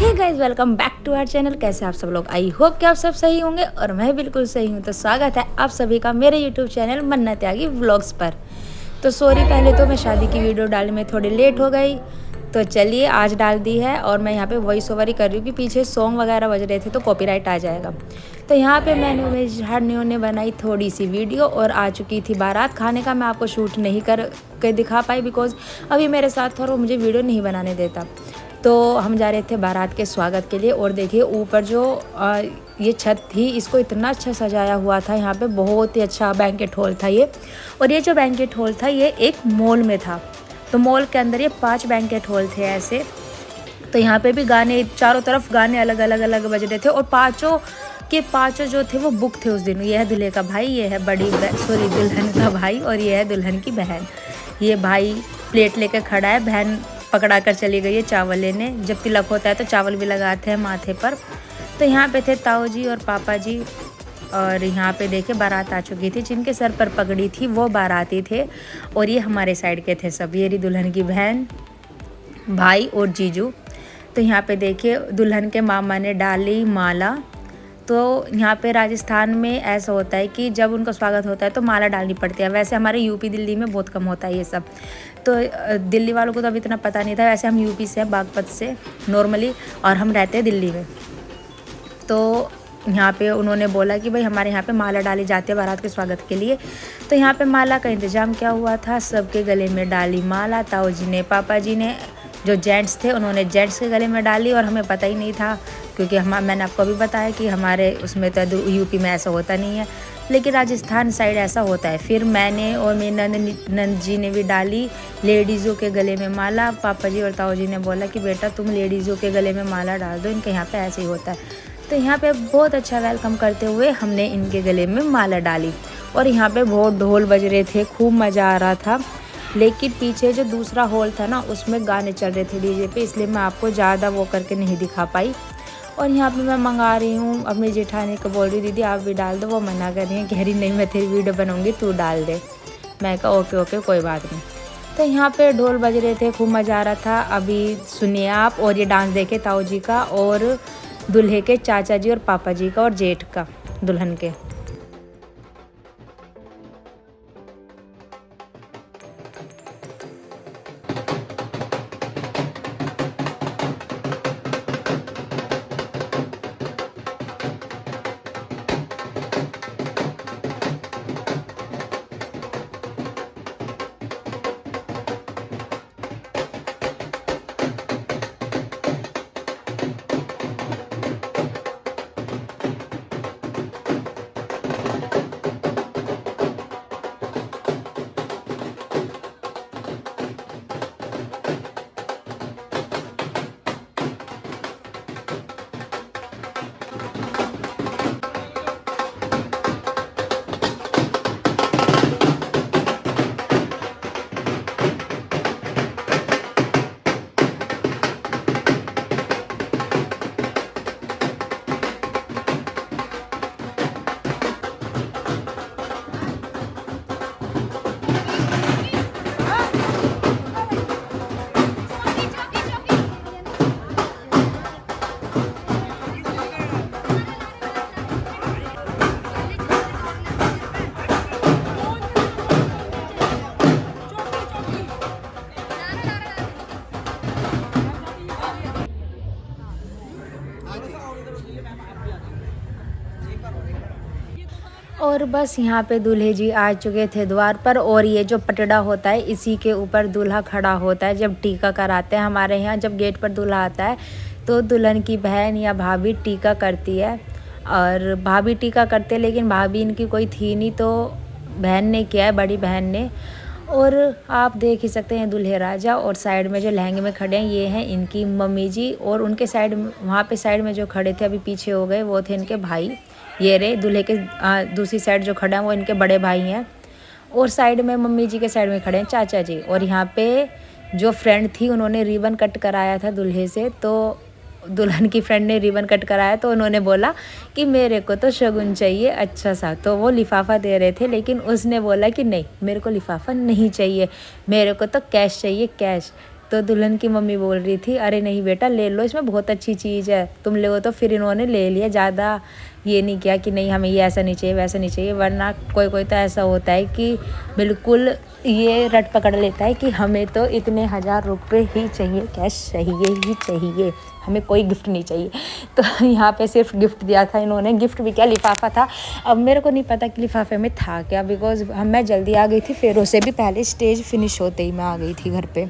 Hey guys, welcome back to our channel. कैसे आप सब लोग? आई होप कि आप सब सही होंगे और मैं बिल्कुल सही हूँ। तो स्वागत है आप सभी का मेरे यूट्यूब चैनल मन्नत त्यागी व्लॉग्स पर। तो सॉरी, पहले तो मैं शादी की वीडियो डालने में थोड़ी लेट हो गई, तो चलिए आज डाल दी है। और मैं यहाँ पे वॉइस ओवर ही कर रही हूँ कि पीछे सॉन्ग वगैरह बज रहे थे तो कॉपीराइट आ जाएगा। तो यहाँ पे मैंने उमेश झाड़नियों ने बनाई थोड़ी सी वीडियो और आ चुकी थी बारात। खाने का मैं आपको शूट नहीं कर के दिखा पाई बिकॉज अभी मेरे साथ था और वो मुझे वीडियो नहीं बनाने देता। तो हम जा रहे थे बारात के स्वागत के लिए। और देखिए ऊपर जो ये छत थी, इसको इतना अच्छा सजाया हुआ था। यहाँ पे बहुत ही अच्छा बैंकेट हॉल था ये। और ये जो बैंकेट हॉल था ये एक मॉल में था। तो मॉल के अंदर ये 5 बैंकेट हॉल थे ऐसे। तो यहाँ पे भी गाने, चारों तरफ गाने अलग अलग बज रहे थे। और पाँचों के पाँचों जो थे वो बुक थे उस दिन। ये है दूल्हे का भाई, ये है दुल्हन का भाई, और ये है दुल्हन की बहन। ये भाई प्लेट लेकर खड़ा है, बहन पकड़ा कर चली गई है चावल लेने। जब तिलक होता है तो चावल भी लगाते हैं माथे पर। तो यहाँ पे थे ताऊ जी और पापा जी। और यहाँ पे देखे बारात आ चुकी थी। जिनके सर पर पगड़ी थी वो बाराती थे। और ये हमारे साइड के थे सब। ये रही दुल्हन की बहन, भाई और जीजू। तो यहाँ पे देखिए दुल्हन के मामा ने डाली माला। तो यहाँ पे राजस्थान में ऐसा होता है कि जब उनका स्वागत होता है तो माला डालनी पड़ती है। वैसे हमारे यूपी दिल्ली में बहुत कम होता है ये सब। तो दिल्ली वालों को तो अभी इतना पता नहीं था। वैसे हम यूपी से हैं, बागपत से नॉर्मली, और हम रहते हैं दिल्ली में। तो यहाँ पे उन्होंने बोला कि भाई हमारे यहाँ पे माला डाली जाती है बारात के स्वागत के लिए। तो यहाँ पे माला का इंतज़ाम क्या हुआ था, सबके गले में डाली माला। ताऊ जी ने, पापा जी ने, जो जेंट्स थे उन्होंने जेंट्स के गले में डाली। और हमें पता ही नहीं था क्योंकि मैंने आपको अभी बताया कि हमारे उसमें तो यूपी में ऐसा होता नहीं है, लेकिन राजस्थान साइड ऐसा होता है। फिर मैंने और मेरी नंद जी ने भी डाली लेडीज़ों के गले में माला। पापा जी और ताऊ जी ने बोला कि बेटा तुम लेडीज़ों के गले में माला डाल दो, इनके यहाँ पे ऐसे ही होता है। तो यहाँ पे बहुत अच्छा वेलकम करते हुए हमने इनके गले में माला डाली। और यहाँ पे बहुत ढोल बज रहे थे, खूब मज़ा आ रहा था। लेकिन पीछे जो दूसरा हॉल था ना, उसमें गाने चल रहे थे डीजे पे, इसलिए मैं आपको ज़्यादा वो करके नहीं दिखा पाई। और यहाँ पे मैं मंगा रही हूँ अपनी जेठानी को, बोल रही दीदी आप भी डाल दो। वो मना कर रही है, कह रही नहीं मैं तेरी वीडियो बनाऊँगी, तू डाल दे। मैं कहा ओके ओके कोई बात नहीं। तो यहाँ पे ढोल बज रहे थे, खूब मज़ा आ रहा था। अभी सुनिए आप। और ये डांस देखे ताऊ जी का और दूल्हे के चाचा जी और पापा जी का और जेठ का दुल्हन के। और बस यहाँ पे दूल्हे जी आ चुके थे द्वार पर। और ये जो पटड़ा होता है इसी के ऊपर दूल्हा खड़ा होता है जब टीका कराते हैं। हमारे यहाँ जब गेट पर दूल्हा आता है तो दुल्हन की बहन या भाभी टीका करती है। और भाभी टीका करते, लेकिन भाभी इनकी कोई थी नहीं तो बहन ने किया है, बड़ी बहन ने। और आप देख ही सकते हैं दूल्हे राजा। और साइड में जो लहंगे में खड़े हैं ये हैं इनकी मम्मी जी। और उनके साइड, वहाँ पे साइड में जो खड़े थे अभी पीछे हो गए, वो थे इनके भाई। ये रहे दूल्हे के दूसरी साइड जो खड़े हैं वो इनके बड़े भाई हैं। और साइड में मम्मी जी के साइड में खड़े हैं चाचा जी। और यहाँ पे जो फ्रेंड थी उन्होंने रिबन कट कराया था दूल्हे से। तो दुल्हन की फ्रेंड ने रिबन कट कराया तो उन्होंने बोला कि मेरे को तो शगुन चाहिए अच्छा सा। तो वो लिफाफा दे रहे थे, लेकिन उसने बोला कि नहीं मेरे को लिफाफा नहीं चाहिए, मेरे को तो कैश चाहिए कैश। तो दुल्हन की मम्मी बोल रही थी अरे नहीं बेटा ले लो, इसमें बहुत अच्छी चीज़ है, तुम ले, तो फिर इन्होंने ले लिया। ज़्यादा ये नहीं किया कि नहीं हमें ये ऐसा नहीं चाहिए वैसा नहीं चाहिए, वरना कोई कोई तो ऐसा होता है कि बिल्कुल ये रट पकड़ लेता है कि हमें तो इतने 1000 रुपये ही चाहिए, कैश चाहिए ही चाहिए, हमें कोई गिफ्ट नहीं चाहिए। तो यहाँ पे सिर्फ गिफ्ट दिया था इन्होंने, गिफ्ट भी क्या लिफाफा था। अब मेरे को नहीं पता कि लिफाफे में था क्या, बिकॉज मैं जल्दी आ गई थी, फेरों से भी पहले स्टेज फिनिश होते ही मैं आ गई थी घर पे।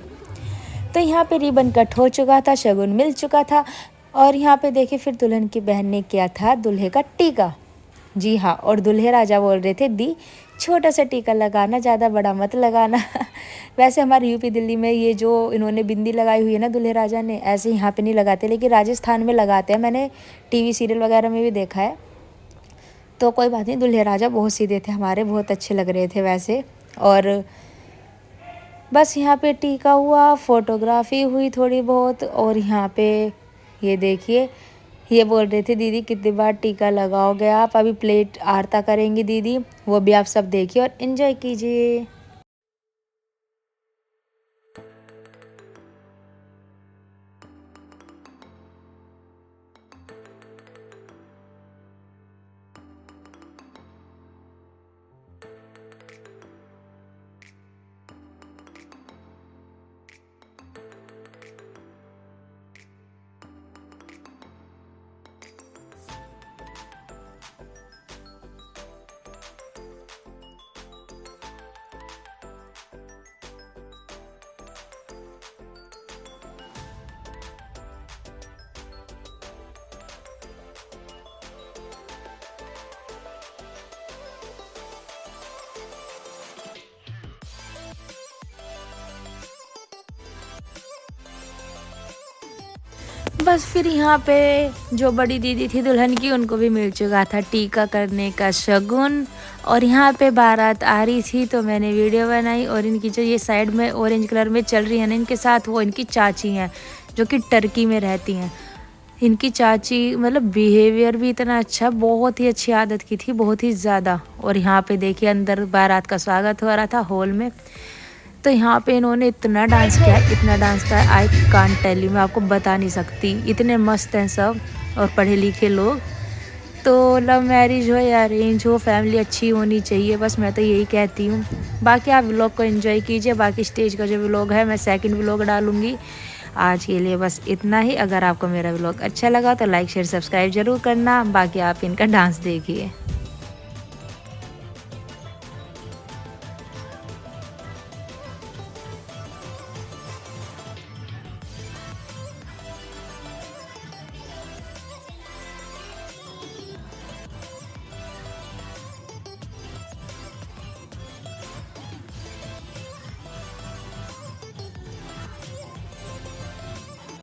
तो यहाँ पे रिबन कट हो चुका था, शगुन मिल चुका था, और यहाँ पे देखिए फिर दुल्हन की बहन ने किया था दूल्हे का टीका। जी हाँ, और दूल्हे राजा बोल रहे थे दी छोटा सा टीका लगाना, ज़्यादा बड़ा मत लगाना। वैसे हमारे यूपी दिल्ली में ये जो इन्होंने बिंदी लगाई हुई है ना दूल्हे राजा ने, ऐसे यहाँ पे नहीं लगाते, लेकिन राजस्थान में लगाते हैं, मैंने टीवी सीरियल वगैरह में भी देखा है। तो कोई बात नहीं, दूल्हे राजा बहुत सीधे थे हमारे, बहुत अच्छे लग रहे थे वैसे। और बस यहाँ पे टीका हुआ, फोटोग्राफी हुई थोड़ी बहुत, और यहाँ पे ये देखिए ये बोल रहे थे दीदी कितनी बार टीका लगाओगे आप, अभी प्लेट आरता करेंगी दीदी, वो भी आप सब देखिए और एंजॉय कीजिए। बस फिर यहाँ पे जो बड़ी दीदी थी दुल्हन की, उनको भी मिल चुका था टीका करने का शगुन, और यहाँ पे बारात आ रही थी तो मैंने वीडियो बनाई। और इनकी जो ये साइड में ऑरेंज कलर में चल रही है ना इनके साथ, वो इनकी चाची हैं जो कि टर्की में रहती हैं। इनकी चाची मतलब बिहेवियर भी इतना अच्छा, बहुत ही अच्छी आदत की थी, बहुत ही ज़्यादा। और यहाँ पे देखिए अंदर बारात का स्वागत हो रहा था हॉल में, तो यहाँ पे इन्होंने इतना डांस किया, इतना डांस किया, आई कांट टेल यू, मैं आपको बता नहीं सकती, इतने मस्त हैं सब और पढ़े लिखे लोग। तो लव मैरिज हो या अरेंज हो, फैमिली अच्छी होनी चाहिए, बस मैं तो यही कहती हूँ। बाकी आप व्लॉग को एंजॉय कीजिए, बाकी स्टेज का जो व्लॉग है मैं सेकंड व्लॉग डालूँगी। आज के लिए बस इतना ही। अगर आपको मेरा व्लॉग अच्छा लगा तो लाइक शेयर सब्सक्राइब ज़रूर करना। बाकी आप इनका डांस देखिए।